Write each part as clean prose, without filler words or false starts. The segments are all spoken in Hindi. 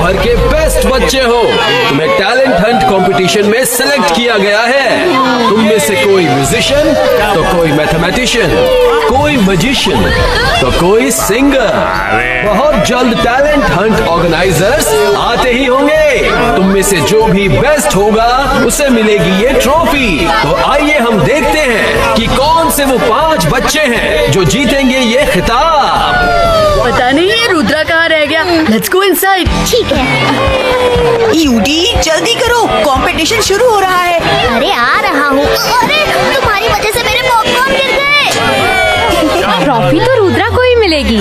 शहर के बेस्ट बच्चे हो। तुम्हें टैलेंट हंट कंपटीशन में सिलेक्ट किया गया है। तुम में से कोई म्यूजिशियन तो कोई मैथमेटिशियन, कोई मैजिशियन तो कोई सिंगर। बहुत जल्द टैलेंट हंट ऑर्गेनाइजर्स आते ही होंगे। तुम में से जो भी बेस्ट होगा उसे मिलेगी ये ट्रॉफी। तो आइए हम देखते हैं कि कौन से वो 5 बच्चे हैं जो जीतेंगे ये खिताब। पता नहीं ये रुद्रा कहाँ रह गया। Let's go inside. ठीक है। यूटी जल्दी करो, कंपटीशन शुरू हो रहा है। अरे आ रहा हूँ। अरे तुम्हारी वजह से मेरे पॉपकॉर्न गिर गए। ट्रॉफी तो रुद्रा को ही मिलेगी।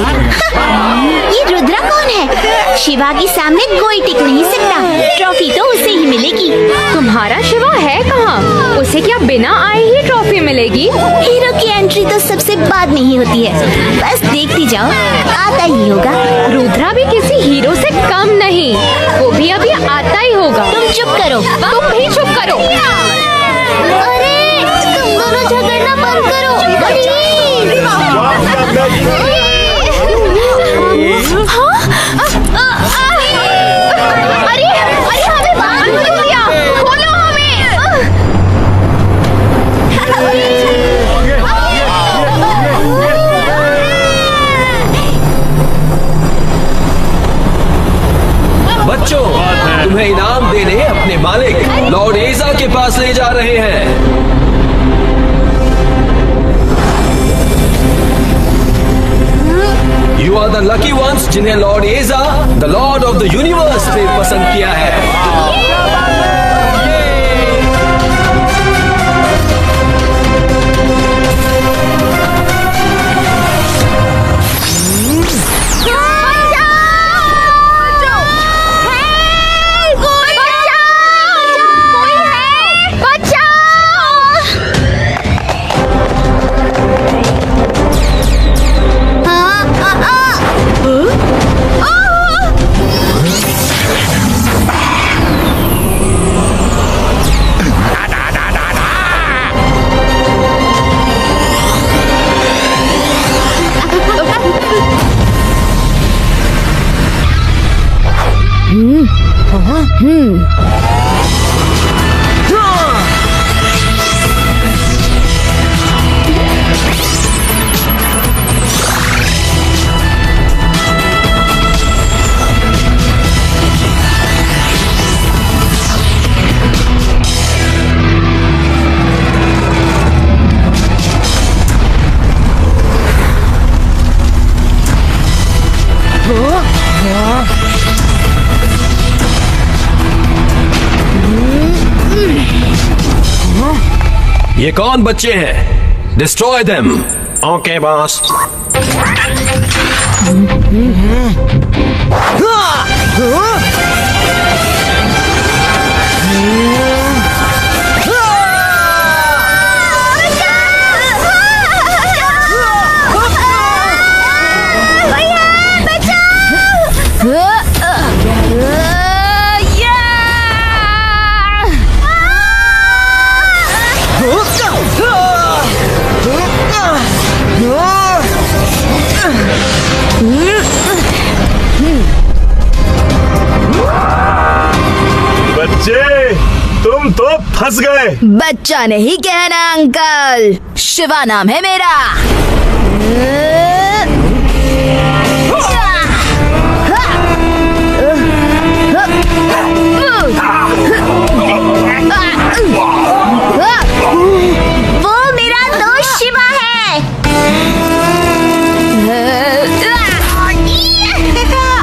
ये रुद्रा कौन है? शिवा के सामने कोई टिक नहीं सकता। ट्रॉफी तो उसे ही मिलेगी। तुम्हारा शिवा है कहाँ? उसे क्या बिना आए ही ट्रॉफी मिलेगी? हीरो की एंट्री तो सबसे बाद में ही होती है। बस देखती जाओ, आता ही होगा। रुद्रा भी किसी हीरो से कम नहीं, वो भी अभी आता ही होगा। तुम चुप करो। तुम भी चुप करो। अरे तुम दोनों झगड़ना बंद करो प्लीज। अरे हमें बाहर निकल दिया। खोलो बच्चों, तुम्हें इनाम देने अपने मालिक लॉर्ड एजा के पास ले जा रहे हैं। You are the lucky ones जिन्हें लॉर्ड एजा the Lord of the universe ने पसंद किया है। ये कौन बच्चे हैं? Destroy them. Okay boss. बच्चे, तुम तो फंस गए। बच्चा नहीं कहना अंकल, शिवा नाम है मेरा। वो मेरा दोस्त शिवा है।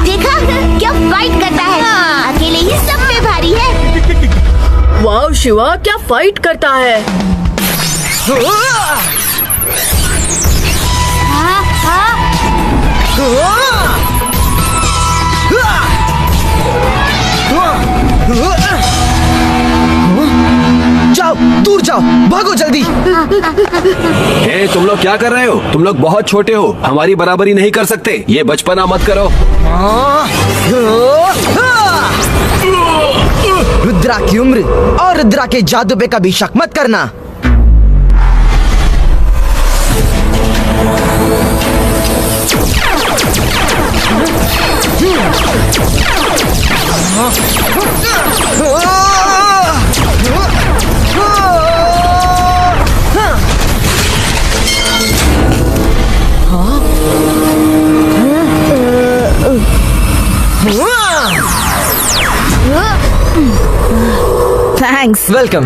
देखा क्या फाइट करता है। अकेले ही सब पे भारी है। वाओ शिवा क्या फाइट करता है। जाओ, दूर जाओ, भागो जल्दी। ए, तुम लोग क्या कर रहे हो? तुम लोग बहुत छोटे हो, हमारी बराबरी नहीं कर सकते। ये बचपना मत करो। रुद्रा की उम्र और रुद्रा के जादू पे कभी शक मत करना। थैंक्स। वेलकम।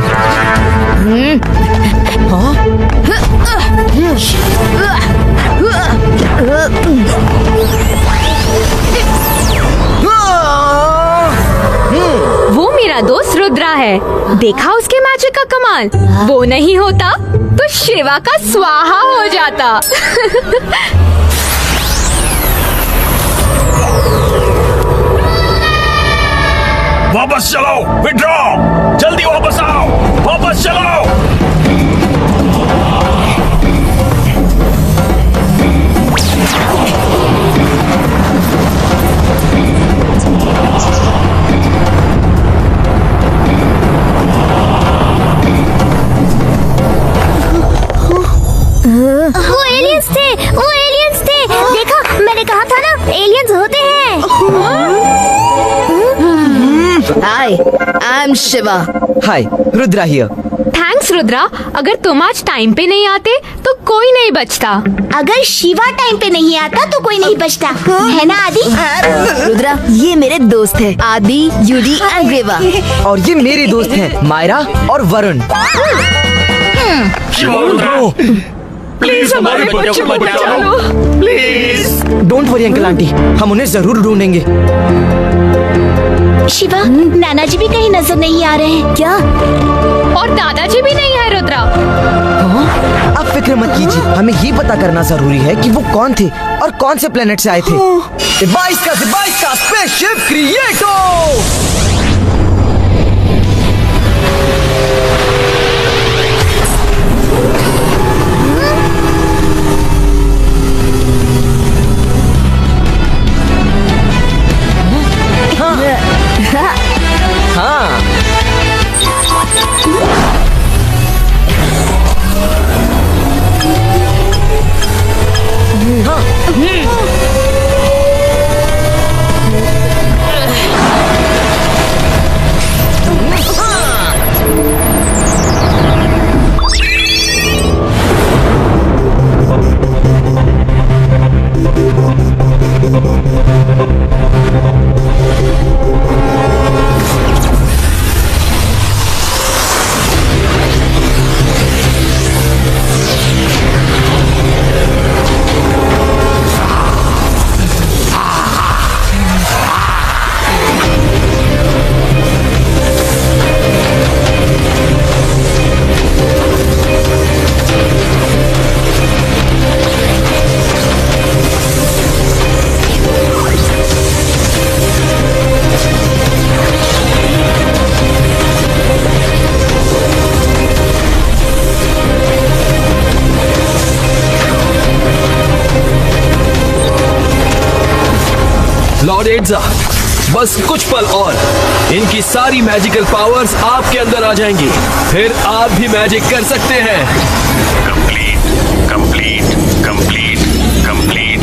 वो मेरा दोस्त रुद्रा है। देखा उसके मैजिक का कमाल। वो नहीं होता तो शिवा का स्वाहा हो जाता। वापस चलो, विड्रॉ, जल्दी वापस आओ, वापस चलो। वो एलियंस थे। देखा, मैंने कहा था ना, एलियंस होते हैं। Hi, I am Shiva. Hi, Rudra here. Thanks Rudra. अगर तुम आज टाइम पे नहीं आते तो कोई नहीं बचता। अगर शिवा टाइम पे नहीं आता तो कोई नहीं बचता, है ना आदि? रुद्रा, ये मेरे दोस्त है, आदि, यूडी एंड रेवा। और ये मेरे दोस्त हैं, मायरा और वरुण। प्लीज हमारे बच्चों को बचाओ, please. Don't worry uncle aunty, हम उन्हें जरूर ढूंढेंगे। शिवा, नाना जी भी कहीं नजर नहीं आ रहे हैं क्या? और दादाजी भी नहीं है रुद्रा। आप फिक्र मत कीजिए, हमें ये पता करना जरूरी है कि वो कौन थे और कौन से प्लेनेट से आए थे। 22 का स्पेसशिप क्रिएटो। हाँ, लॉर्ड एड्जा, बस कुछ पल और इनकी सारी मैजिकल पावर्स आपके अंदर आ जाएंगी, फिर आप भी मैजिक कर सकते हैं। Complete, complete, complete, complete.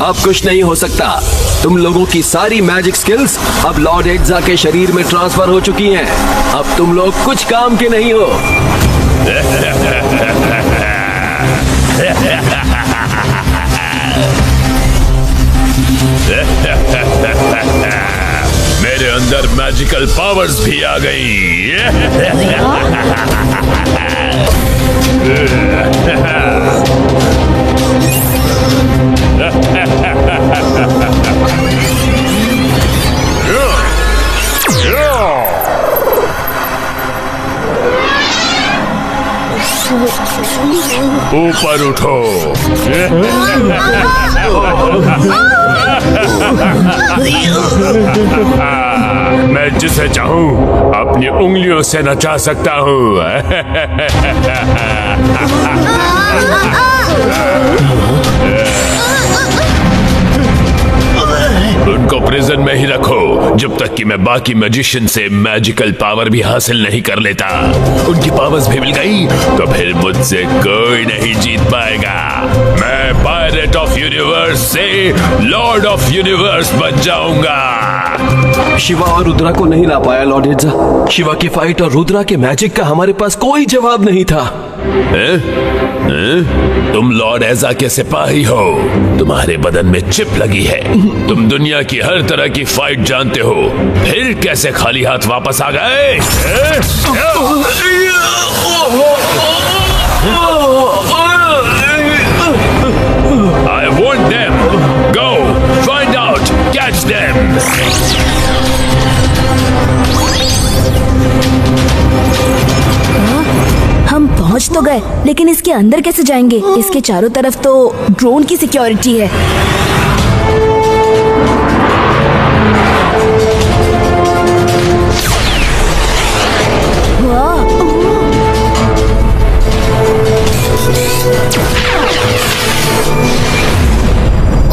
अब कुछ नहीं हो सकता। तुम लोगों की सारी मैजिक स्किल्स अब लॉर्ड एड्जा के शरीर में ट्रांसफर हो चुकी हैं। अब तुम लोग कुछ काम के नहीं हो। मेरे अंदर मैजिकल पावर्स भी आ गई। ऊपर उठो। मैं जिसे चाहूं अपनी उंगलियों से नचा सकता हूं। जब तक कि मैं बाकी मैजिशियन से मैजिकल पावर भी हासिल नहीं कर लेता। उनकी पावर्स भी मिल गई तो फिर मुझसे कोई नहीं जीत पाएगा। मैं पायरेट ऑफ यूनिवर्स से लॉर्ड ऑफ यूनिवर्स बन जाऊंगा। शिवा और रुद्रा को नहीं ला पाया लॉर्ड हिड्जा। शिवा की फाइट और रुद्रा के मैजिक का हमारे पास कोई जवाब नहीं था। तुम लॉर्ड एजा के सिपाही हो, तुम्हारे बदन में चिप लगी है, तुम दुनिया की हर तरह की फाइट जानते हो, फिर कैसे खाली हाथ वापस आ गए? I want them. Go, find out, catch them. हम पहुंच तो गए, लेकिन इसके अंदर कैसे जाएंगे? इसके चारों तरफ तो ड्रोन की सिक्योरिटी है।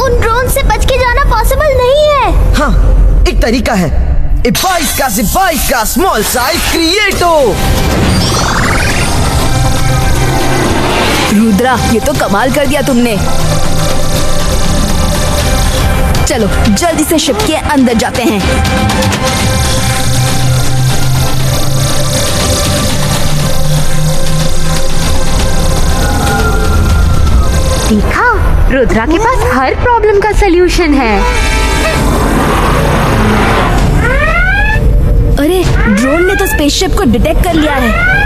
उन ड्रोन से बच के जाना पॉसिबल नहीं है। हाँ, एक तरीका है। ए 22 का स्मॉल साइज क्रिएटो। रुद्रा, ये तो कमाल कर दिया तुमने। चलो जल्दी से शिप के अंदर जाते हैं। देखा, रुद्रा के पास हर प्रॉब्लम का सलूशन है। अरे, ड्रोन ने तो स्पेसशिप को डिटेक्ट कर लिया है।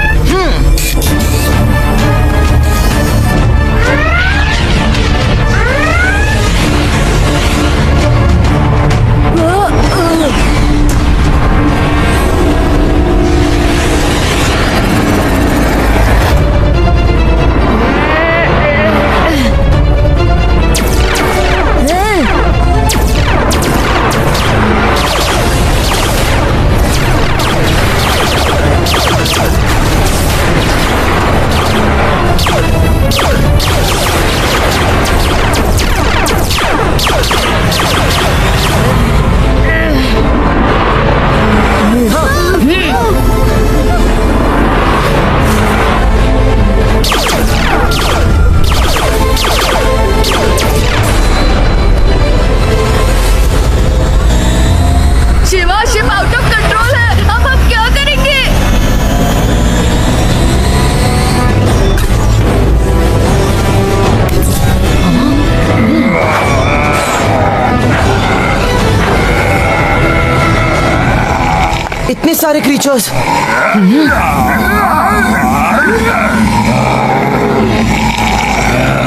इतने सारे क्रीचर्स।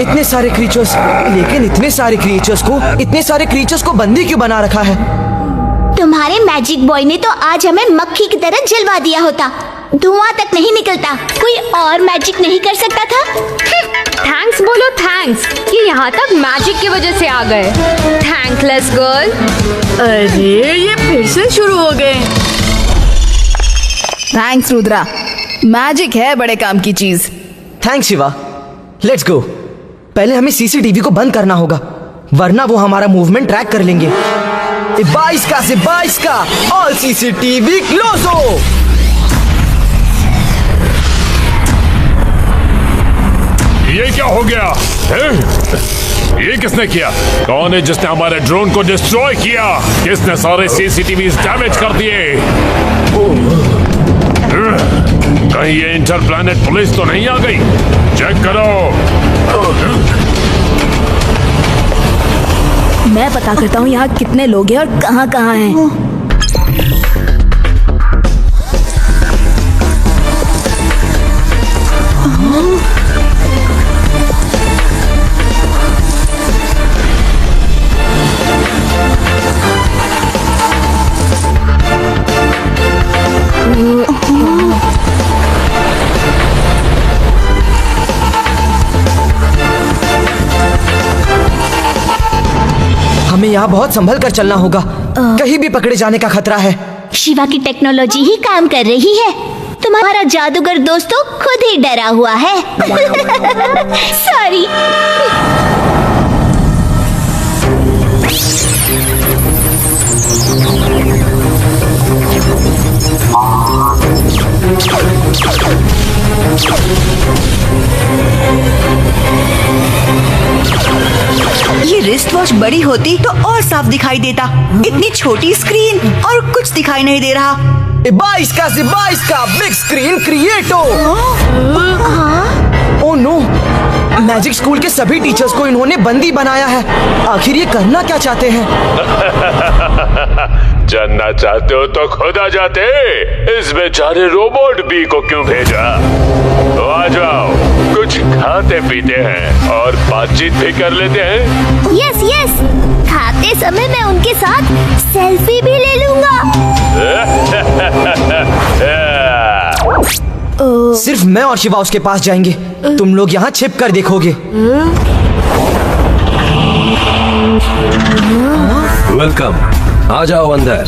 इतने सारे क्रीचर्स, लेकिन इतने सारे क्रीचर्स को बंदी क्यों बना रखा है? तुम्हारे मैजिक बॉय ने तो आज हमें मक्खी की तरह जलवा दिया होता। धुआं तक नहीं निकलता। कोई और मैजिक नहीं कर सकता था? थैंक्स बोलो, थैंक्स कि यहाँ तक मैजिक की वजह से आ गए। Thankless girl. अरे, ये फिर से शुरू हो गए। थैंक्स रुद्रा, मैजिक है बड़े काम की चीज। थैंक्स शिवा। Let's go. पहले हमें सीसीटीवी को बंद करना होगा, वरना वो हमारा मूवमेंट ट्रैक कर लेंगे। 22 का ऑल सीसीटीवी क्लोज हो। ये क्या हो गया? ये किसने किया? कौन है जिसने हमारे ड्रोन को डिस्ट्रॉय किया? किसने सारे सीसीटीवी डैमेज कर दिए? कहीं ये इंटरप्लैनेट पुलिस तो नहीं आ गई? चेक करो। मैं पता करता हूँ यहाँ कितने लोग हैं और कहाँ कहाँ हैं। हमें यहाँ बहुत संभल कर चलना होगा, कहीं भी पकड़े जाने का खतरा है। शिवा की टेक्नोलॉजी ही काम कर रही है। तुम्हारा जादूगर दोस्त तो खुद ही डरा हुआ है। सॉरी। रिस्ट वॉच बड़ी होती तो और साफ दिखाई देता। इतनी छोटी स्क्रीन और कुछ दिखाई नहीं दे रहा। 22 का से 22 का बिग स्क्रीन क्रिएटो। ओह नो, मैजिक स्कूल के सभी टीचर्स को इन्होंने बंदी बनाया है। आखिर ये करना क्या चाहते हैं? जानना चाहते हो तो खुद आ जाते। इस बेचारे रोबोट बी को क्यों भेजा? तो आ जाओ, कुछ खाते पीते हैं और बातचीत भी कर लेते हैं। यस यस, खाते समय मैं उनके साथ सेल्फी भी ले लूंगा। सिर्फ मैं और शिवा उसके पास जाएंगे। तुम लोग यहाँ छिप कर देखोगे। वेलकम, आ जाओ अंदर।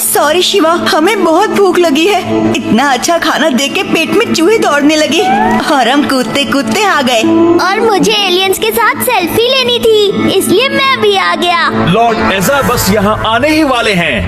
सॉरी शिवा, हमें बहुत भूख लगी है। इतना अच्छा खाना देख के पेट में चूहे दौड़ने लगी और हम कूदते कूदते आ गए। और मुझे एलियंस के साथ सेल्फी लेनी थी, इसलिए मैं भी आ गया। लॉर्ड एजा बस यहाँ आने ही वाले हैं।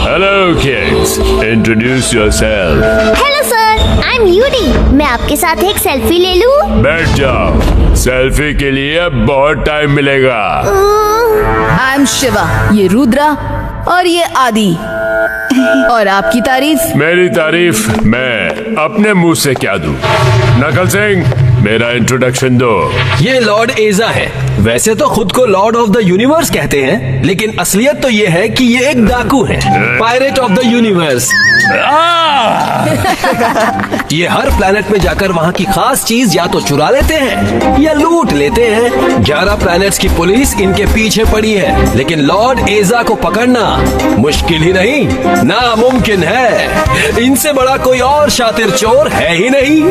Hello kids, introduce yourself. Hello sir, I am यूडी। मैं आपके साथ एक सेल्फी ले लूं? बैठ जाओ, सेल्फी के लिए बहुत टाइम मिलेगा। आई एम शिवा, ये रुद्रा और ये आदि। और आपकी तारीफ? मेरी तारीफ मैं अपने मुंह से क्या दूं? नकल सिंह, मेरा इंट्रोडक्शन दो। ये लॉर्ड एजा है। वैसे तो खुद को लॉर्ड ऑफ द यूनिवर्स कहते हैं, लेकिन असलियत तो ये है कि ये एक डाकू है, पायरेट ऑफ द यूनिवर्स। ये हर प्लेनेट में जाकर वहाँ की खास चीज या तो चुरा लेते हैं या लूट लेते हैं। 11 प्लैनेट्स की पुलिस इनके पीछे पड़ी है, लेकिन लॉर्ड एजा को पकड़ना मुश्किल ही नहीं, नामुमकिन है। इनसे बड़ा कोई और शातिर चोर है ही नहीं।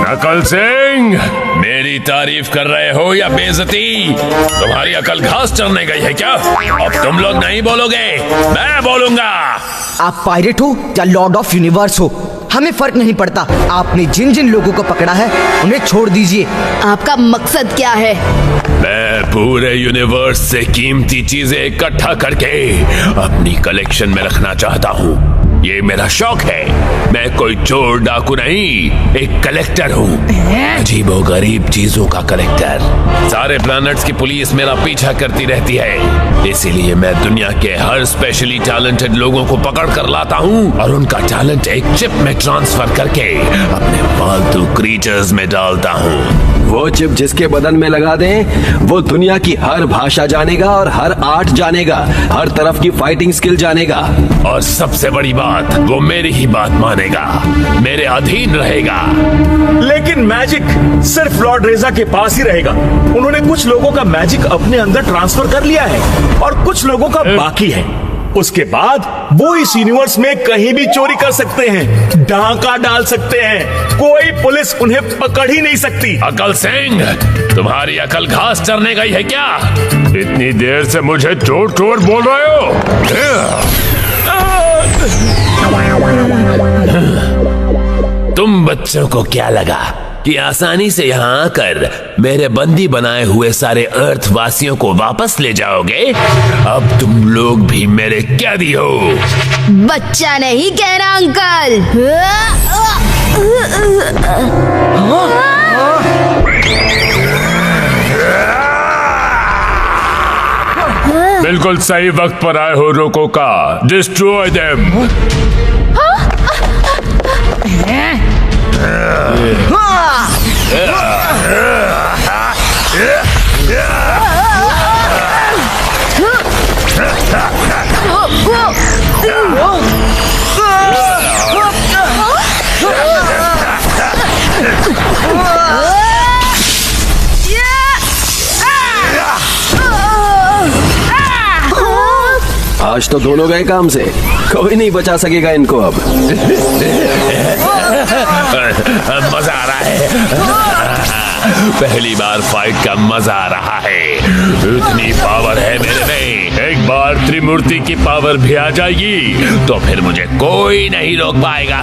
नकल सिंह, मेरी तारीफ कर रहे हो या बेइज्जती? तुम्हारी अकल घास चरने गई है क्या? अब तुम लोग नहीं बोलोगे, मैं बोलूंगा। आप पायरेट हो या लॉर्ड ऑफ यूनिवर्स हो, हमें फर्क नहीं पड़ता। आपने जिन जिन लोगों को पकड़ा है उन्हें छोड़ दीजिए। आपका मकसद क्या है? मैं पूरे यूनिवर्स से कीमती चीजें इकट्ठा करके अपनी कलेक्शन में रखना चाहता हूँ। ये मेरा शौक है। मैं कोई चोर डाकू नहीं, एक कलेक्टर हूँ, अजीबो गरीब चीजों का कलेक्टर। सारे प्लैनेट्स की पुलिस मेरा पीछा करती रहती है, इसीलिए मैं दुनिया के हर स्पेशली टैलेंटेड लोगों को पकड़ कर लाता हूँ और उनका टैलेंट एक चिप में ट्रांसफर करके अपने पालतू क्रीचर्स में डालता हूँ। वो चिप जिसके बदन में लगा दें, वो दुनिया की हर भाषा जानेगा और हर आर्ट जानेगा, हर तरफ की फाइटिंग स्किल जानेगा। और सबसे बड़ी बात, वो मेरी ही बात मानेगा, मेरे अधीन रहेगा। लेकिन मैजिक सिर्फ लॉर्ड रेजा के पास ही रहेगा। उन्होंने कुछ लोगों का मैजिक अपने अंदर ट्रांसफर कर लिया है और कुछ लोगों का बाकी है। उसके बाद वो इस यूनिवर्स में कहीं भी चोरी कर सकते हैं, डाका डाल सकते हैं, कोई पुलिस उन्हें पकड़ ही नहीं सकती। अकल सिंह, तुम्हारी अकल घास चरने गई है क्या? इतनी देर से मुझे चोर चोर बोल रहे हो? तुम बच्चों को क्या लगा कि आसानी से यहाँ आकर मेरे बंदी बनाए हुए सारे अर्थ वासियों को वापस ले जाओगे? अब तुम लोग भी मेरे कैदी हो। बच्चा नहीं कहना अंकल। बिल्कुल सही वक्त पर आए हो रोको का। Destroy them. आज तो दोनों गए काम से, कोई नहीं बचा सकेगा इनको अब। मजा आ रहा है। पहली बार फाइट का मजा आ रहा है। इतनी पावर है मेरे में, एक बार त्रिमूर्ति की पावर भी आ जाएगी तो फिर मुझे कोई नहीं रोक पाएगा।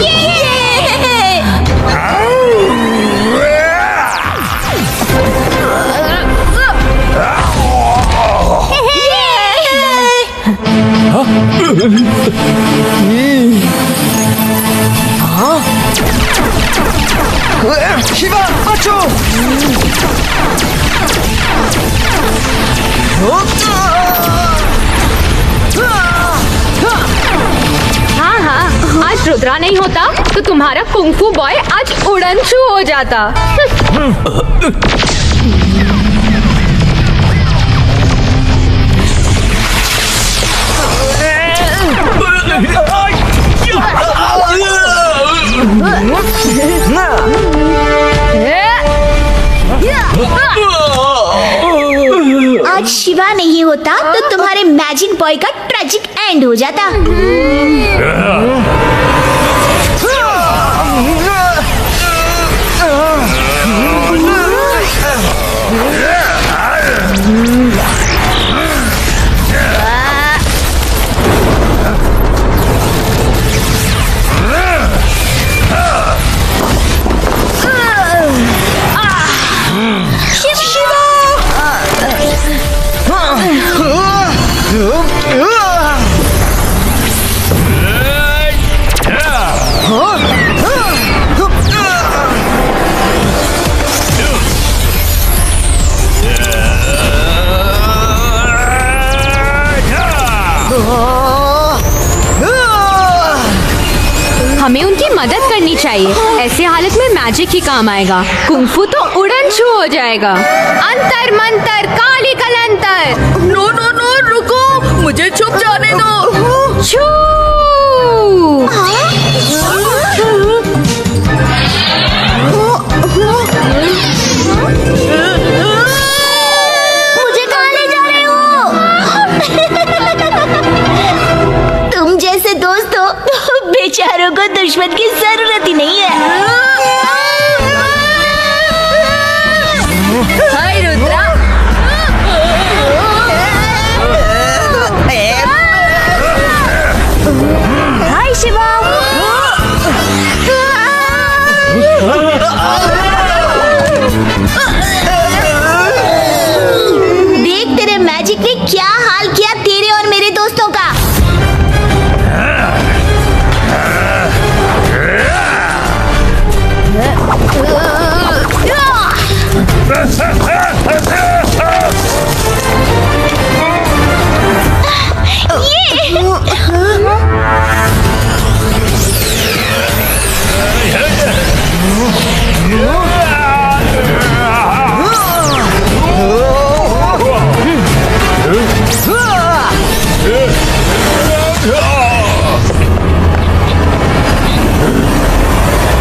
ये शिवा बचो। हाँ हाँ, आज रुद्रा नहीं होता तो तुम्हारा कुंफू बॉय आज उड़नछू हो जाता। आज शिवा नहीं होता तो तुम्हारे मैजिक बॉय का ट्रेजिक एंड हो जाता। हमें उनकी मदद करनी चाहिए। ऐसे हालत में मैजिक ही काम आएगा। कुंफू तो उड़नछू हो जाएगा। अंतर मंतर काली कलंतर। नो नो नो, रुको, मुझे छुप जाने दो। छू। मुझे कहाँ ले जा रहे हो? तुम जैसे दोस्त हो तो बेचारों को दुश्मन की जरूरत ही नहीं है। हाय रुद्रा। हाय शिवा। देख तेरे मैजिक ने क्या हाल किया तेरे और मेरे दोस्तों का।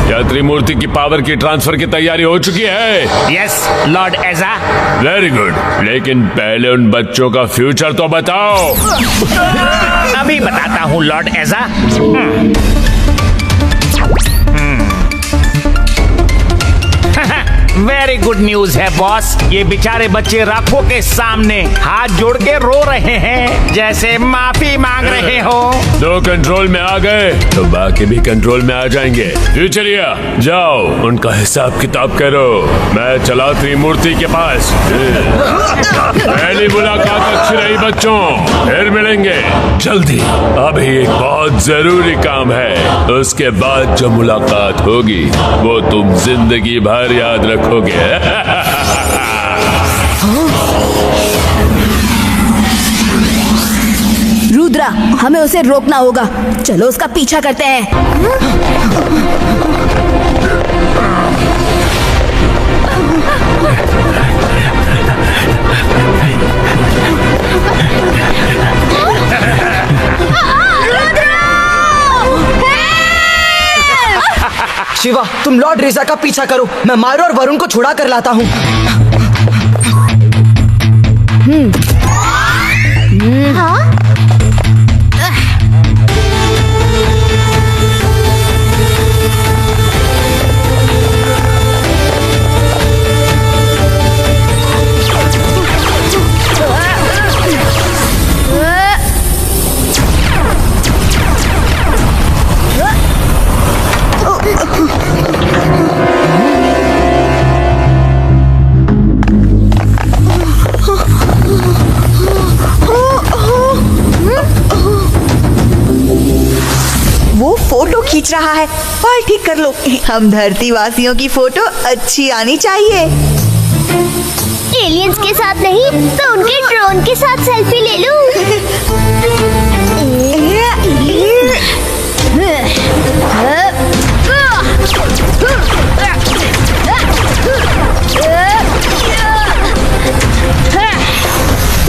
क्या त्रिमूर्ति की पावर की ट्रांसफर की तैयारी हो चुकी है? यस लॉर्ड एजा। वेरी गुड, लेकिन पहले उन बच्चों का फ्यूचर तो बताओ। अभी बताता हूँ लॉर्ड एजा। वेरी गुड न्यूज है बॉस। ये बेचारे बच्चे राखों के सामने हाथ जोड़ के रो रहे हैं, जैसे माफी मांग रहे हो। दो कंट्रोल में आ गए तो बाकी भी कंट्रोल में आ जाएंगे। फ्यूचरिया जाओ, उनका हिसाब किताब करो। मैं चला त्रिमूर्ति के पास। पहली मुलाकात अच्छी रही बच्चों, फिर मिलेंगे जल्दी। अभी एक बहुत जरूरी काम है, उसके बाद जो मुलाकात होगी वो तुम जिंदगी भर याद रखोगे। रुद्रा, हमें उसे रोकना होगा। चलो उसका पीछा करते हैं। शिवा, तुम लॉर्ड रेजा का पीछा करो, मैं मायरो और वरुण को छुड़ा कर लाता हूँ। हाँ? फोटो खींच रहा है। और ठीक कर लो, हम धरती वासियों की फोटो अच्छी आनी चाहिए। एलियंस के साथ नहीं तो उनके ड्रोन के साथ सेल्फी ले लूं।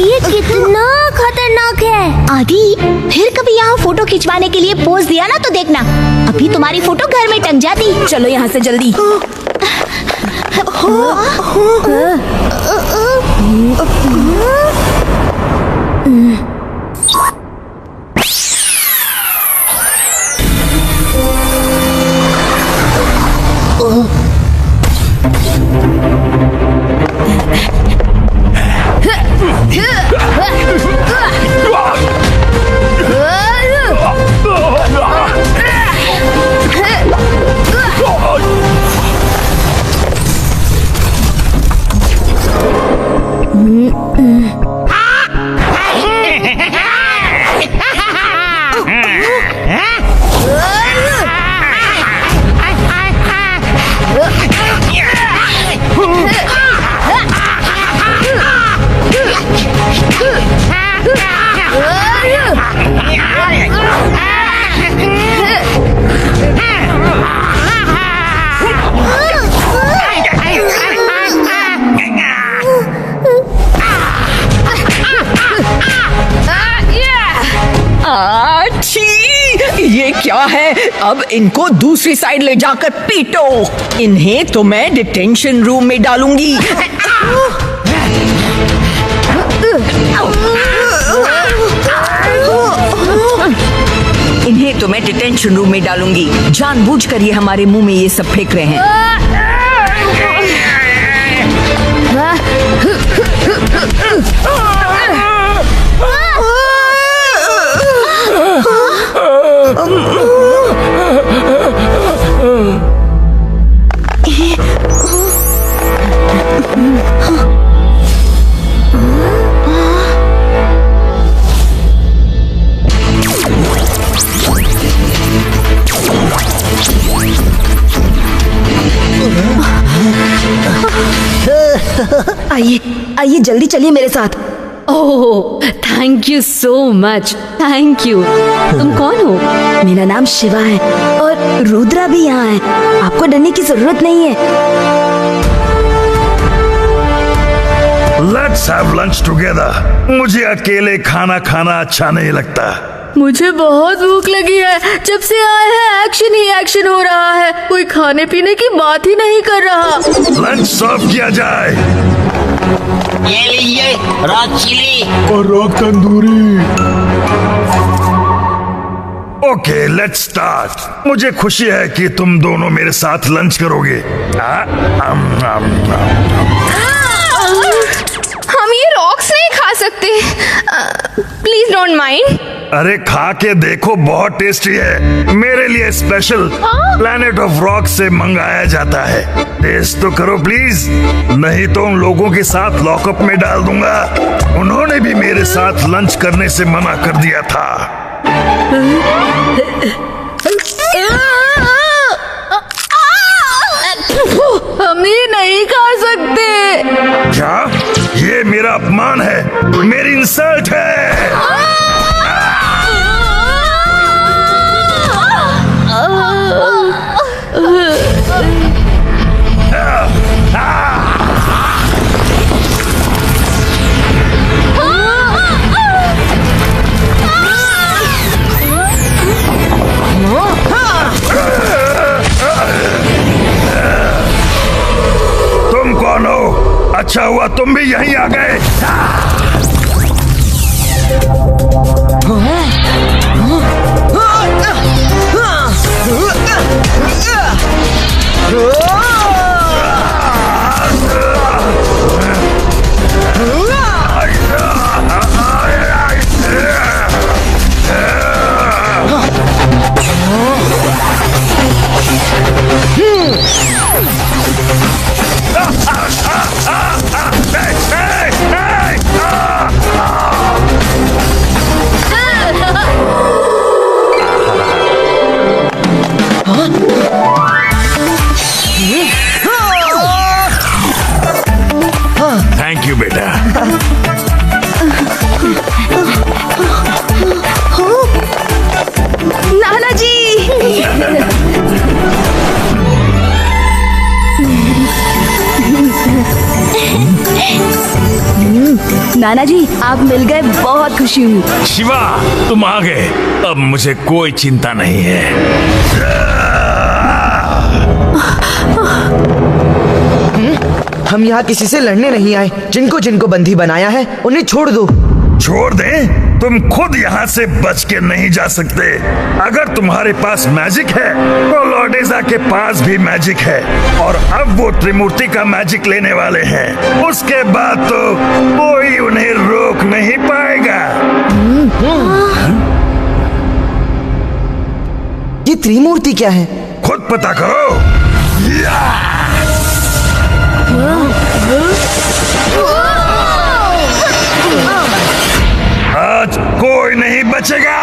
ये कितना खतरनाक है। आदि, फिर कभी यहाँ फोटो खिंचवाने के लिए पोज दिया ना तो देखना, अभी तुम्हारी फोटो घर में टंग जाती। चलो यहाँ से जल्दी। ये क्या है? अब इनको दूसरी साइड ले जाकर पीटो। इन्हें तो मैं डिटेंशन रूम में डालूंगी। इन्हें तो मैं डिटेंशन रूम में डालूंगी। जानबूझकर ये हमारे मुंह में ये सब फेंक रहे हैं। आइए आइए, जल्दी चलिए मेरे साथ। Oh, thank you so much, thank you. तुम कौन हो? मेरा नाम शिवा है और रुद्रा भी यहाँ है। आपको डरने की जरूरत नहीं है। Let's have lunch together. मुझे अकेले खाना खाना अच्छा नहीं लगता। मुझे बहुत भूख लगी है। जब से आए हैं एक्शन ही एक्शन हो रहा है। कोई खाने पीने की बात ही नहीं कर रहा। लंच सर्व किया जाए। ये लीजिए रॉक चिली और rock tandoori. Okay, let's start. मुझे खुशी है कि तुम दोनों मेरे साथ लंच करोगे। हम ये रॉक्स नहीं खा सकते। Please don't mind. अरे खा के देखो, बहुत टेस्टी है। मेरे लिए स्पेशल प्लैनेट ऑफ रॉक से मंगाया जाता है। टेस्ट तो करो प्लीज, नहीं तो उन लोगों के साथ लॉकअप में डाल दूंगा। उन्होंने भी मेरे साथ लंच करने से मना कर दिया था। हम ये नहीं खा सकते। क्या? ये मेरा अपमान है, मेरी इंसल्ट है। तुम कौन हो? अच्छा हुआ तुम भी यहीं आ गए। नाना जी। नाना जी आप मिल गए, बहुत खुशी हुई। शिवा, तुम आ गए, अब मुझे कोई चिंता नहीं है। हम यहाँ किसी से लड़ने नहीं आए। जिनको जिनको बंदी बनाया है उन्हें छोड़ दो। छोड़ दे? तुम खुद यहाँ से बच के नहीं जा सकते। अगर तुम्हारे पास मैजिक है तो लॉर्डेजा के पास भी मैजिक है, और अब वो त्रिमूर्ति का मैजिक लेने वाले हैं। उसके बाद तो कोई उन्हें रोक नहीं पाएगा। ये त्रिमूर्ति क्या है? खुद पता करो। आज कोई नहीं बचेगा।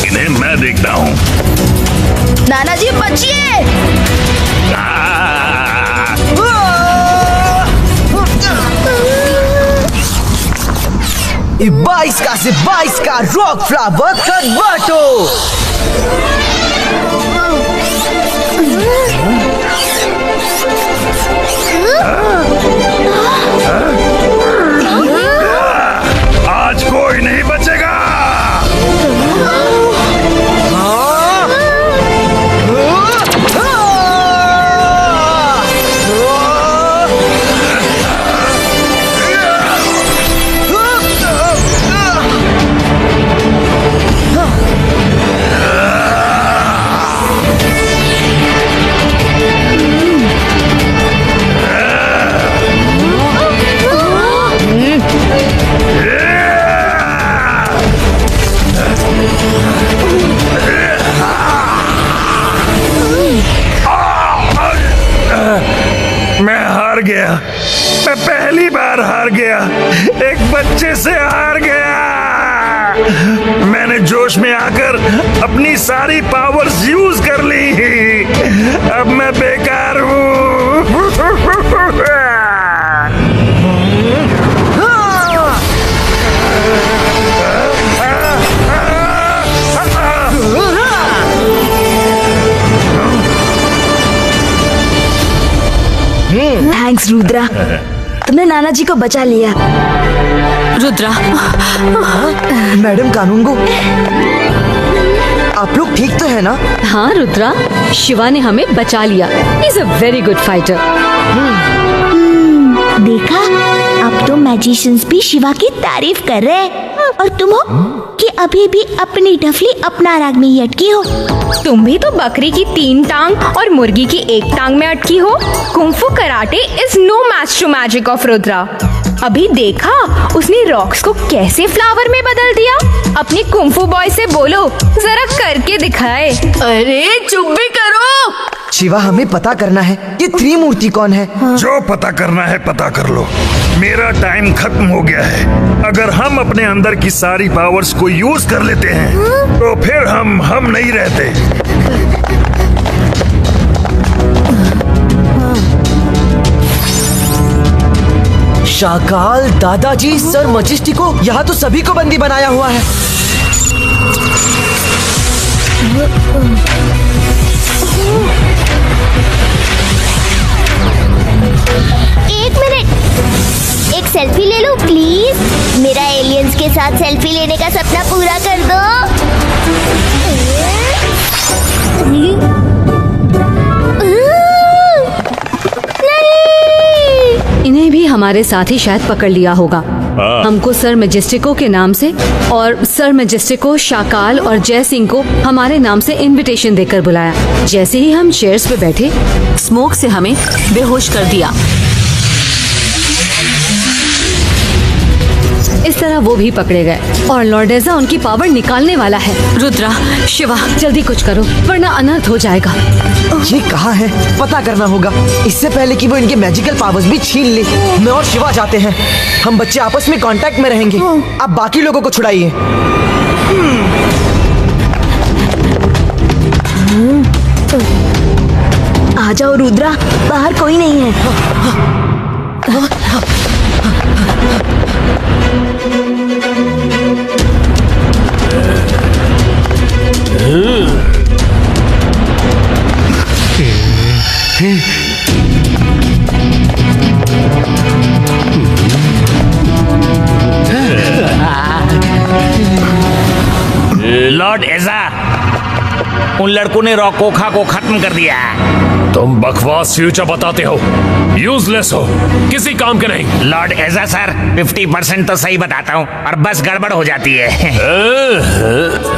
इन्हें मैं देखता हूँ। नाना जी बचिए। ये 22 का से 22 का रॉक फ्लावर कन्वर्टो। आज कोई नहीं बचेगा। मैं हार गया। मैं पहली बार हार गया। एक बच्चे से हार गया। मैंने जोश में आकर अपनी सारी पावर्स यूज कर ली। अब मैं बेकार हूँ। थैंक्स रुद्रा, तुमने नाना जी को बचा लिया। रुद्रा, मैडम कानूनगो, आप लोग ठीक तो है ना? हाँ रुद्रा, शिवा ने हमें बचा लिया। Is a very good fighter. देखा, अब तो मैजिशियंस भी शिवा की तारीफ कर रहे हैं, और तुम हो कि अभी भी अपनी डफली अपना राग में ही अटकी हो। तुम भी तो बकरी की 3 टांग और मुर्गी की 1 टांग में अटकी हो। Kung fu karate is no match to magic of Rudra. अभी देखा उसने रॉक्स को कैसे फ्लावर में बदल दिया। अपने कुंफू बॉय से बोलो जरा करके दिखाए। अरे चुप भी करो। शिवा, हमें पता करना है ये त्रिमूर्ति कौन है। जो पता करना है पता कर लो। मेरा टाइम खत्म हो गया है। अगर हम अपने अंदर की सारी पावर्स को यूज कर लेते हैं तो फिर हम नहीं रहते। शाकाल, दादाजी, सर मजिस्टिको, यहाँ तो सभी को बंदी बनाया हुआ है। एक मिनट, एक सेल्फी ले लो प्लीज। मेरा एलियंस के साथ सेल्फी लेने का सपना पूरा कर दो। इन्हें भी हमारे साथ ही शायद पकड़ लिया होगा। हमको सर मैजेस्टिको के नाम से और सर मैजेस्टिको, शाकाल और जय सिंह को हमारे नाम से इनविटेशन देकर बुलाया। जैसे ही हम चेयर्स पे बैठे, स्मोक से हमें बेहोश कर दिया। इस तरह वो भी पकड़े गए और लॉर्डेजा उनकी पावर निकालने वाला है। रुद्रा, शिवा, जल्दी कुछ करो वरना अनर्थ हो जाएगा। ये कहाँ है? पता करना होगा इससे पहले कि वो इनके मैजिकल पावर्स भी छीन ले। मैं और शिवा जाते हैं। हम बच्चे आपस में कांटेक्ट में रहेंगे। आप बाकी लोगों को छुड़ाइए। आ जाओ रुद्रा, बाहर कोई नहीं है। लॉर्ड एजा, उन लड़कों ने रॉकोखा को खत्म कर दिया। तुम बकवास फ्यूचर बताते हो, यूजलेस हो, किसी काम के नहीं। लॉर्ड एजा सर, 50% तो सही बताता हूँ और बस गड़बड़ हो जाती है।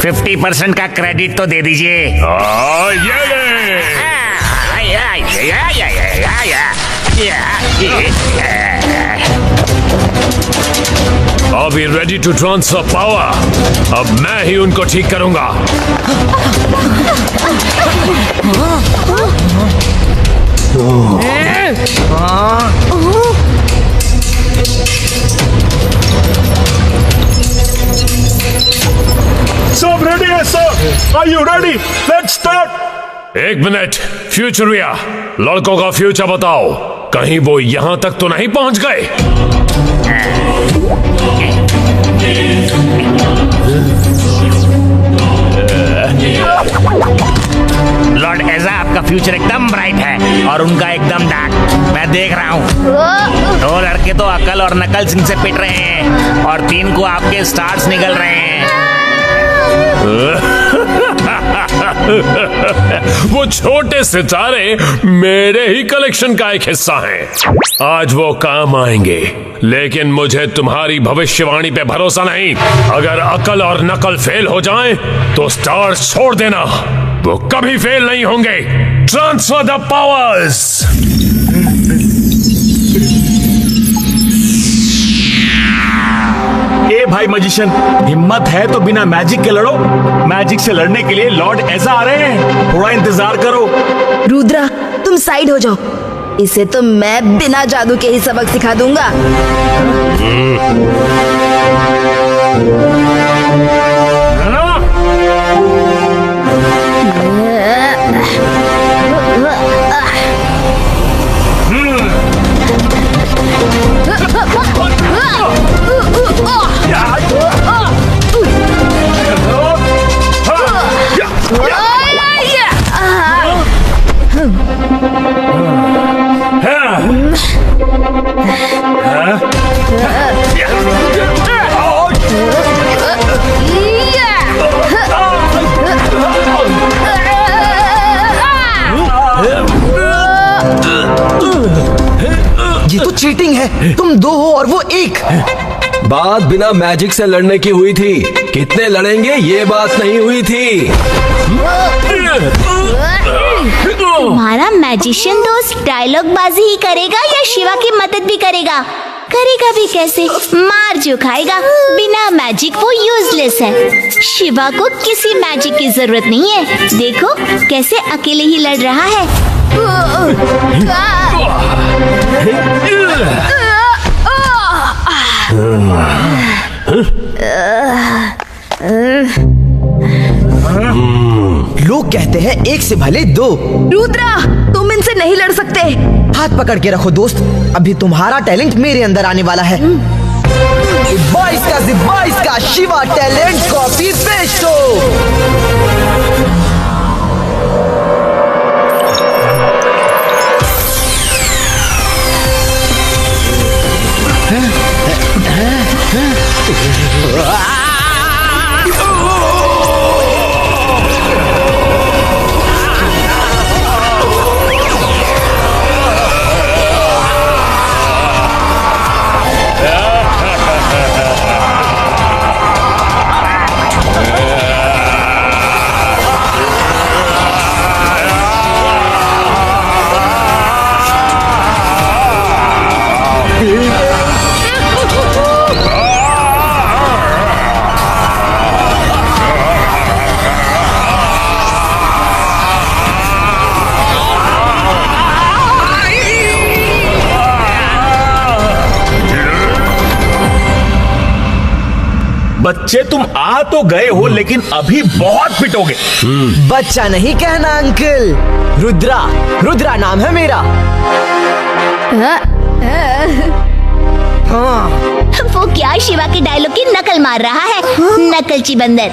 50% का क्रेडिट तो दे दीजिए। Are we ready to transfer power? अब मैं ही उनको ठीक करूंगा। सब रेडी है sir, are you ready? Let's start. एक मिनट, फ्यूचरिया, लड़कों का फ्यूचर बताओ, कहीं वो यहां तक तो नहीं पहुंच गए? लॉर्ड एजा, आपका फ्यूचर एकदम ब्राइट है और उनका एकदम डार्क। मैं देख रहा हूँ। 2 लड़के तो अकल और नकल सिंह से पिट रहे हैं और 3 को आपके स्टार्स निकल रहे हैं। वो छोटे सितारे मेरे ही कलेक्शन का एक हिस्सा हैं। आज वो काम आएंगे, लेकिन मुझे तुम्हारी भविष्यवाणी पे भरोसा नहीं। अगर अकल और नकल फेल हो जाएं, तो स्टार्स छोड़ देना, वो कभी फेल नहीं होंगे। Transfer the powers. ए भाई मजिशियन, हिम्मत है तो बिना मैजिक के लड़ो। मैजिक से लड़ने के लिए लॉर्ड एजा आ रहे हैं, थोड़ा इंतजार करो। रुद्रा, तुम साइड हो जाओ, इसे तो मैं बिना जादू के ही सबक सिखा दूंगा। ये तो चीटिंग है, तुम 2 हो और वो 1। बात बिना मैजिक से लड़ने की हुई थी, कितने लड़ेंगे ये बात नहीं हुई थी। तुम्हारा मैजिशियन दोस्त डायलॉग बाजी ही करेगा या शिवा की मदद भी करेगा? करेगा भी कैसे? मार जो खाएगा। बिना मैजिक वो यूजलेस है। शिवा को किसी मैजिक की जरूरत नहीं है। देखो कैसे अकेले ही लड़ रहा है। लोग कहते हैं 1 से भले 2। रुद्रा, तुम इनसे नहीं लड़ सकते। हाथ पकड़ के रखो दोस्त, अभी तुम्हारा टैलेंट मेरे अंदर आने वाला है। 22 का शिवा टैलेंट कॉपी पेश हो। बच्चे तुम आ तो गए हो, लेकिन अभी बहुत पिटोगे। बच्चा नहीं कहना अंकल, रुद्रा, रुद्रा नाम है मेरा। वो क्या शिवा के डायलॉग की नकल मार रहा है, नकलची बंदर।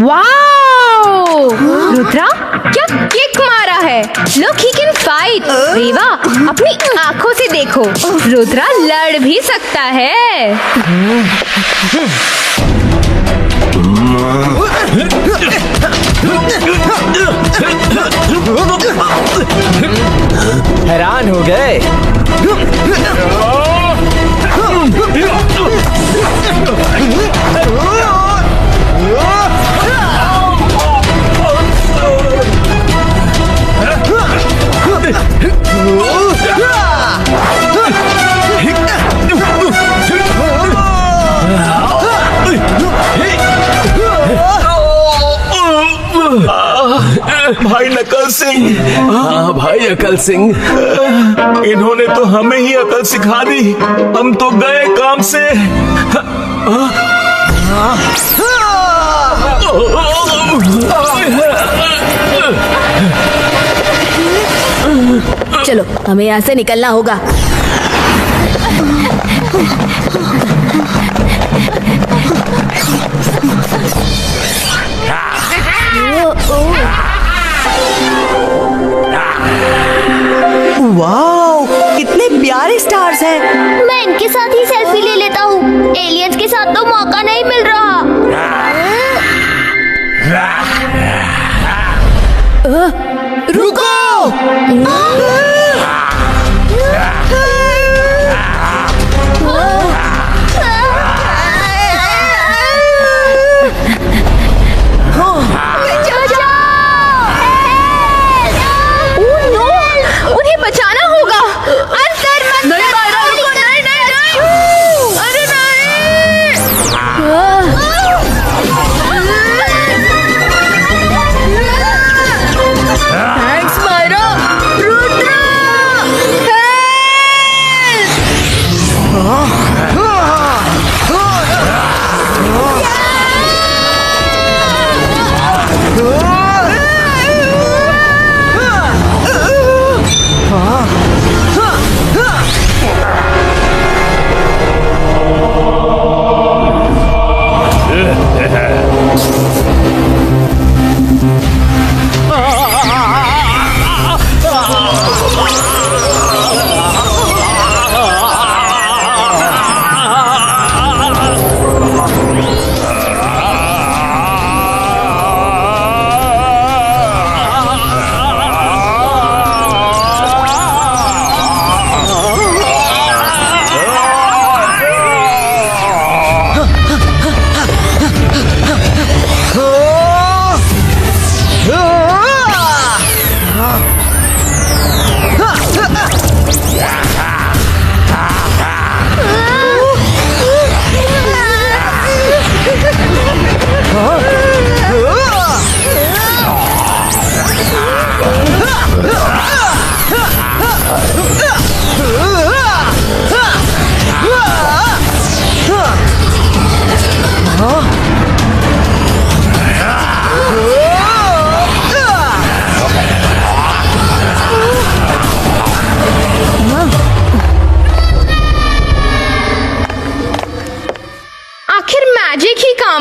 वाओ! रुद्रा क्या किक मारा है। Look he can fight. Reva अपनी आंखों से देखो, रुद्रा लड़ भी सकता है। हैरान हो गए। भाई नकल सिंह। हाँ भाई अकल सिंह, इन्होंने तो हमें ही अकल सिखा दी। हम तो गए काम से। चलो हमें यहाँ से निकलना होगा। वाओ, कितने प्यारे स्टार्स हैं। मैं इनके साथ ही सेल्फी ले लेता हूँ, एलियंस के साथ तो मौका नहीं मिल रहा। रुको! उन्हें बचाना होगा। अंदर मत नहीं मायरा, रुको, नहीं नहीं नहीं। अरे थैंक्स मायरा। रुद्रा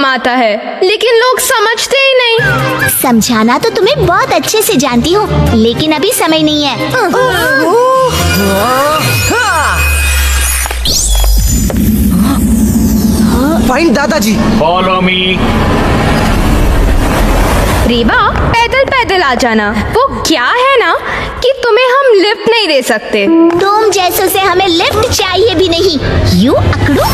आता है, लेकिन लोग समझते ही नहीं। समझाना तो तुम्हें बहुत अच्छे से जानती हूँ, लेकिन अभी समय नहीं है। फाइन दादाजी। Follow me. रीवा पैदल पैदल आ जाना। वो क्या है ना कि तुम्हें हम लिफ्ट नहीं दे सकते। तुम जैसों से हमें लिफ्ट चाहिए भी नहीं। यू अकड़ू।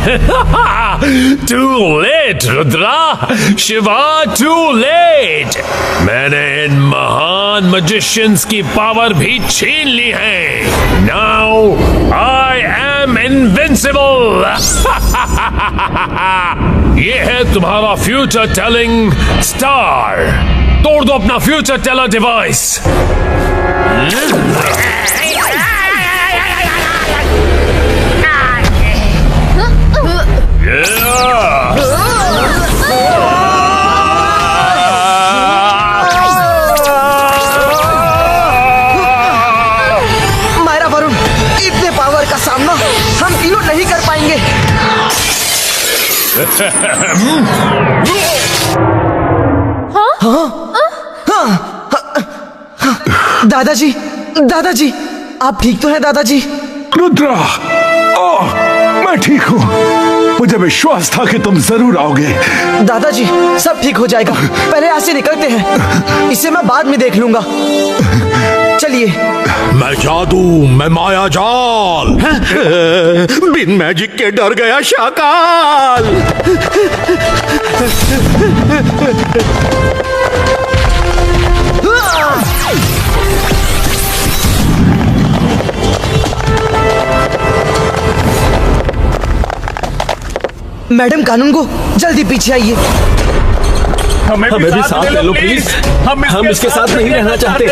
Too late, Rudra, Shiva, too late. मैंने इन महान magicians की पावर भी छीन ली है. Now I am invincible. ये है तुम्हारा फ्यूचर टेलिंग स्टार. तोड़ दो अपना future teller device. Myra, Varun, इतने पावर का सामना हम तीनों नहीं कर पाएंगे. दादाजी, दादाजी, आप ठीक तो हैं दादाजी? रुद्रा, मैं ठीक हूँ. मुझे विश्वास था कि तुम जरूर आओगे. दादाजी, सब ठीक हो जाएगा. पहले यहाँ से निकलते हैं. इसे मैं बाद में देख लूंगा. चलिए. मैं जादू, मैं माया जाल. बिन मैजिक के डर गया शाकाल. मैडम कानून को जल्दी पीछे आइए. हमें भी साथ ले लो प्लीज. हम इसके साथ नहीं रहना चाहते.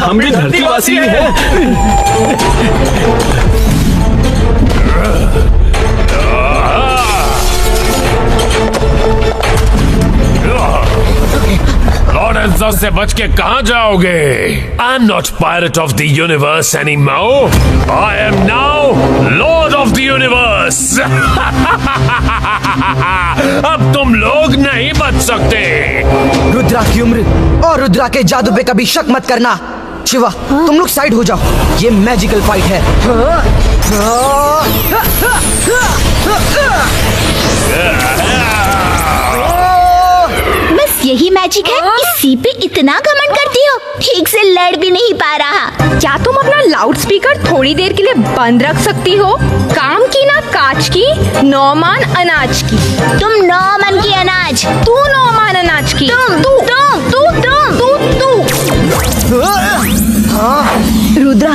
हम भी धरतीवासी ही हैं. लॉर्ड से बच के कहां जाओगे? I am not pirate of the universe anymore. I am now Lord of the universe. अब तुम लोग नहीं बच सकते. रुद्रा की उम्र और रुद्रा के जादू पे कभी शक मत करना. शिवा, तुम लोग साइड हो जाओ. ये मैजिकल फाइट है. बस यही मैजिक है. इसी पे इतना घमंड करती हो. ठीक से लड़ भी नहीं पा रहा. क्या तुम अपना लाउड स्पीकर थोड़ी देर के लिए बंद रख सकती हो? काम की ना काज की, 9 मान अनाज की. तुम 9 मन की अनाज. तू 9 मान अनाज की. रुद्रा,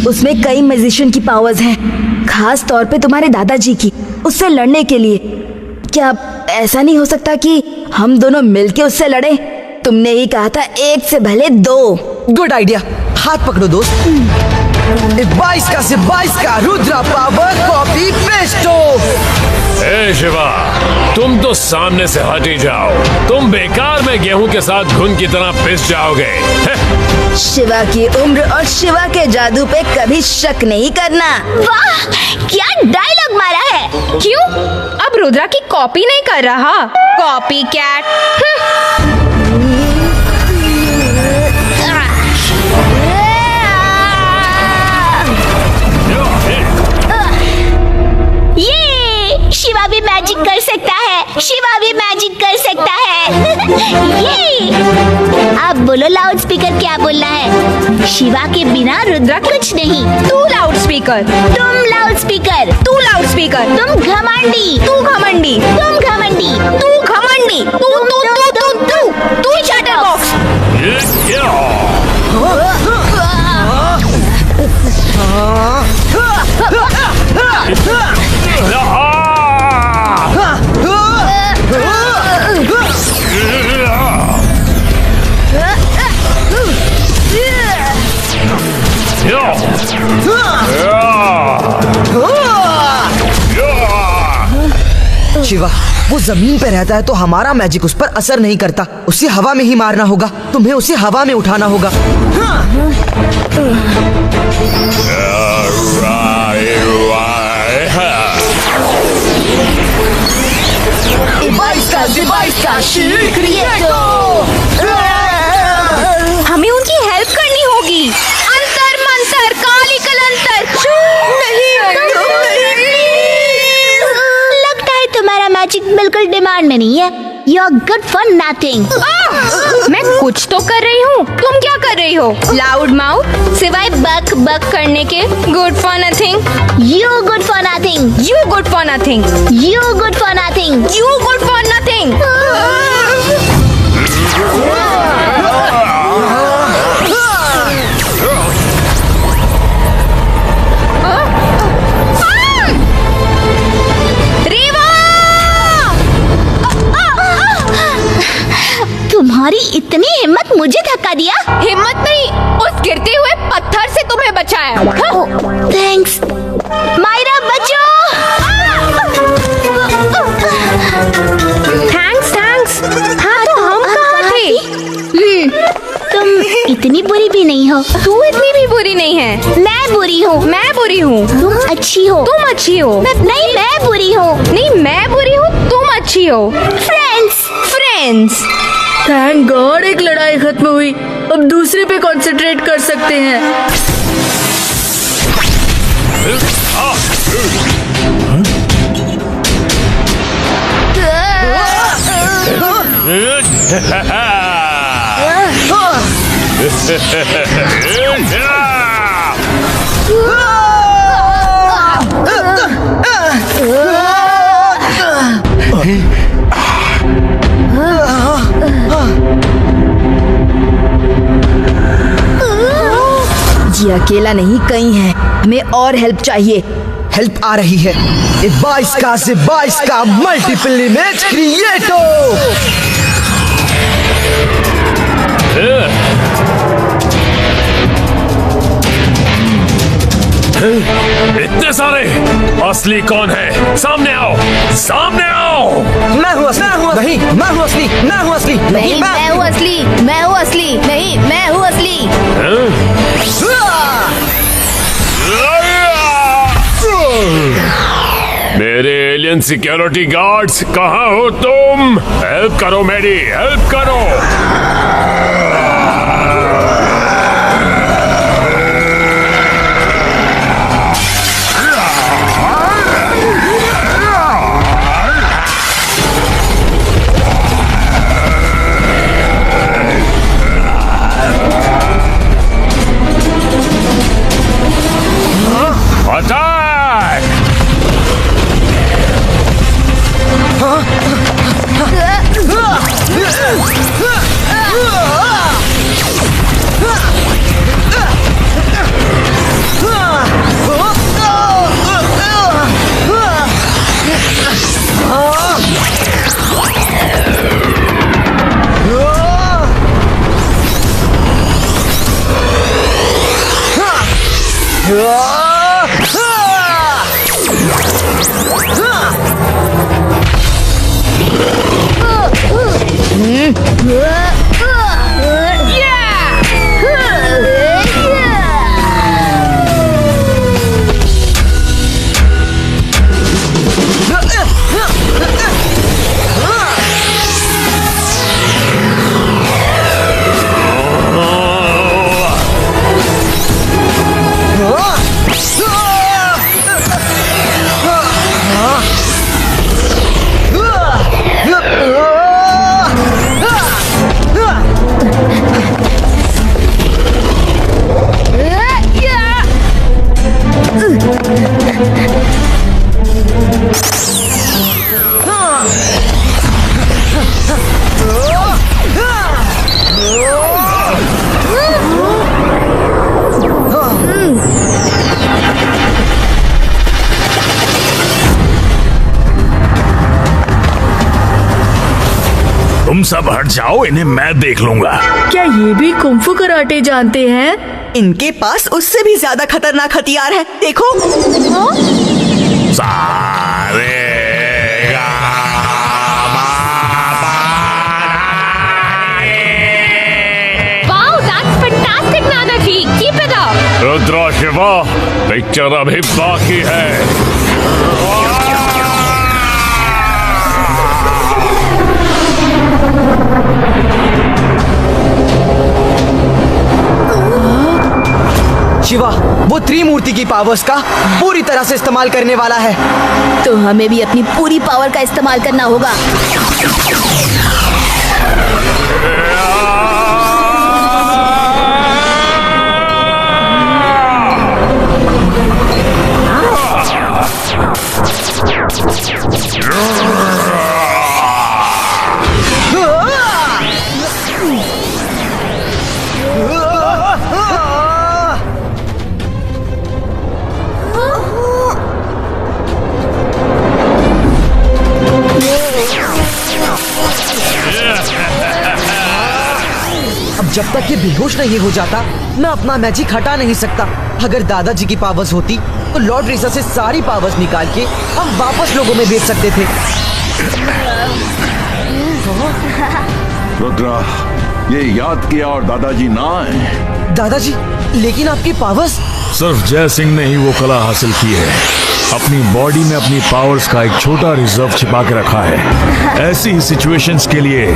उसमें कई मैजिशियन की पावर्स हैं, खास तौर पे तुम्हारे दादाजी की. उससे लड़ने के लिए क्या ऐसा नहीं हो सकता कि हम दोनों मिलके उससे लड़े? तुमने ही कहा था 1 से भले 2. Good idea. हाथ पकड़ो दोस्त. 22 का से 22 का रुद्रा पावर कॉपी पेस्टो. ए शिवा, तुम तो सामने से हट ही जाओ. तुम बेकार में गेहूं के साथ घुन की तरह पिस जाओगे. शिवा की उम्र और शिवा के जादू पे कभी शक नहीं करना. वाह, क्या डायलॉग मारा है. क्यों? अब रुद्रा की कॉपी नहीं कर रहा? Copy cat. ये शिवा भी मैजिक कर सकता है. शिवा भी मैजिक कर सकता है. ये अब बोलो लाउड स्पीकर क्या बोलना है. शिवा के बिना रुद्रा कुछ नहीं. तू लाउड स्पीकर. तुम लाउड स्पीकर. तू लाउड स्पीकर. तुम घमंडी. तू घमंडी. तुम घमंडी. तू घमंडी. तू चैटर बॉक्स. शिवा, वो जमीन पे रहता है तो हमारा मैजिक उस पर असर नहीं करता. उसे हवा में ही मारना होगा. तुम्हें उसे हवा में उठाना होगा. हमें उनकी हेल्प करनी होगी. अंतर मंतर काली कलंतर. लगता है तुम्हारा मैजिक बिल्कुल डिमांड में नहीं है. You're good for nothing. मैं कुछ तो कर रही हूँ. तुम क्या कर रही हो? हो? लाउड माउथ, सिवाय बक बक करने के। Good for nothing. You good for nothing. You good for nothing. You good for nothing. You good for nothing. तुम्हारी इतनी हिम्मत, मुझे धक्का दिया? हिम्मत नहीं, उस गिरते हुए पत्थर से तुम्हें बचाया। थैंक्स। मायरा बचो। थैंक्स। हाँ तो हम कहाँ थे? तुम इतनी बुरी भी नहीं हो। तू इतनी भी बुरी नहीं है। मैं बुरी हूँ। मैं बुरी हूँ। तुम अच्छी हो। तुम अच्छी हो। नहीं, मैं बुरी हूँ। नहीं, मैं बुरी हूँ, तुम अच्छी हो। फ्रेंड्स। थैंक गॉड एक लड़ाई खत्म हुई। अब दूसरे पे कंसंट्रेट कर सकते हैं। जी अकेला नहीं, कहीं है। हमें और हेल्प चाहिए। हेल्प आ रही है। 22 का से 22 का मल्टीपल इमेज क्रिएटो। इतने सारे, असली कौन है? सामने आओ, सामने आओ। मैं हूँ असली। नहीं, मैं हूँ असली। मैं हूँ असली। नहीं, मैं हूँ असली। मैं हूँ असली। नहीं, मैं हूँ असली। मेरे एलियन सिक्योरिटी गार्ड्स, कहाँ हो तुम? हेल्प करो मेरी, हेल्प करो। तुम सब हट जाओ, इन्हें मैं देख लूंगा। क्या ये भी कुंफू कराटे जानते हैं? इनके पास उससे भी ज्यादा खतरनाक हथियार है। देखो। Wow, that's fantastic, Nana ji. Keep it up. Rudra Shiva, picture अभी बाकी है। शिवा, वो त्रिमूर्ति की पावर्स का पूरी तरह से इस्तेमाल करने वाला है। तो हमें भी अपनी पूरी पावर का इस्तेमाल करना होगा। जब तक ये बेहोश नहीं हो जाता मैं अपना मैजिक हटा नहीं सकता। अगर दादाजी की पावर्स होती तो लॉर्ड रेजा से सारी पावर्स निकाल के हम वापस लोगों में बेच सकते थे। रुद्रा, ये याद किया और दादाजी ना आए। दादाजी, लेकिन आपकी पावर्स? सिर्फ जय सिंह ने ही वो कला हासिल की है। अपनी बॉडी में अपनी पावर्स का एक छोटा रिजर्व छिपा के रखा है, ऐसी ही सिचुएशंस के लिए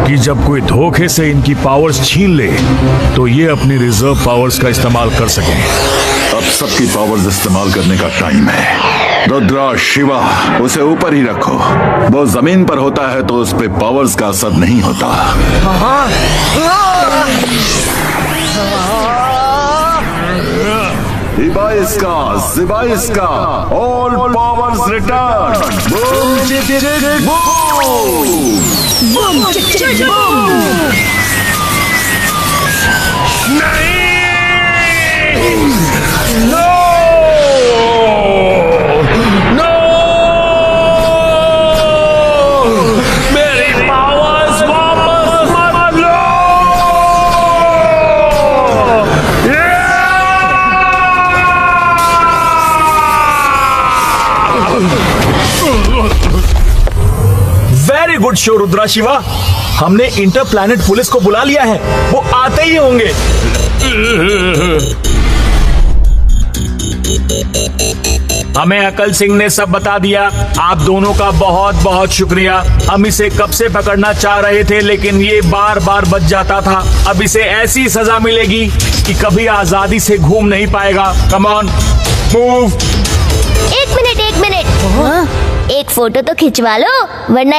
कि जब कोई धोखे से इनकी पावर्स छीन ले तो ये अपनी रिजर्व पावर्स का इस्तेमाल कर सकें। अब सबकी पावर्स इस्तेमाल करने का टाइम है। रुद्रा, शिवा, उसे ऊपर ही रखो। वो जमीन पर होता है तो उस पे पावर्स का असर नहीं होता। Zibaiska, all powers return. Boom, chip, chip, boom. Boom, chip, chip, boom. No! No! मेरी पावर्स वापस मत लो! Very good show Rudra Shiva. हमने इंटरप्लैनेट पुलिस को बुला लिया है, वो आते ही होंगे। हमें अकल सिंह ने सब बता दिया। आप दोनों का बहुत बहुत शुक्रिया। हम इसे कब से पकड़ना चाह रहे थे लेकिन ये बार बार बच जाता था। अब इसे ऐसी सजा मिलेगी कि कभी आजादी से घूम नहीं पाएगा। Come on, move. एक मिनट एक फोटो तो खिंचवा लो वरना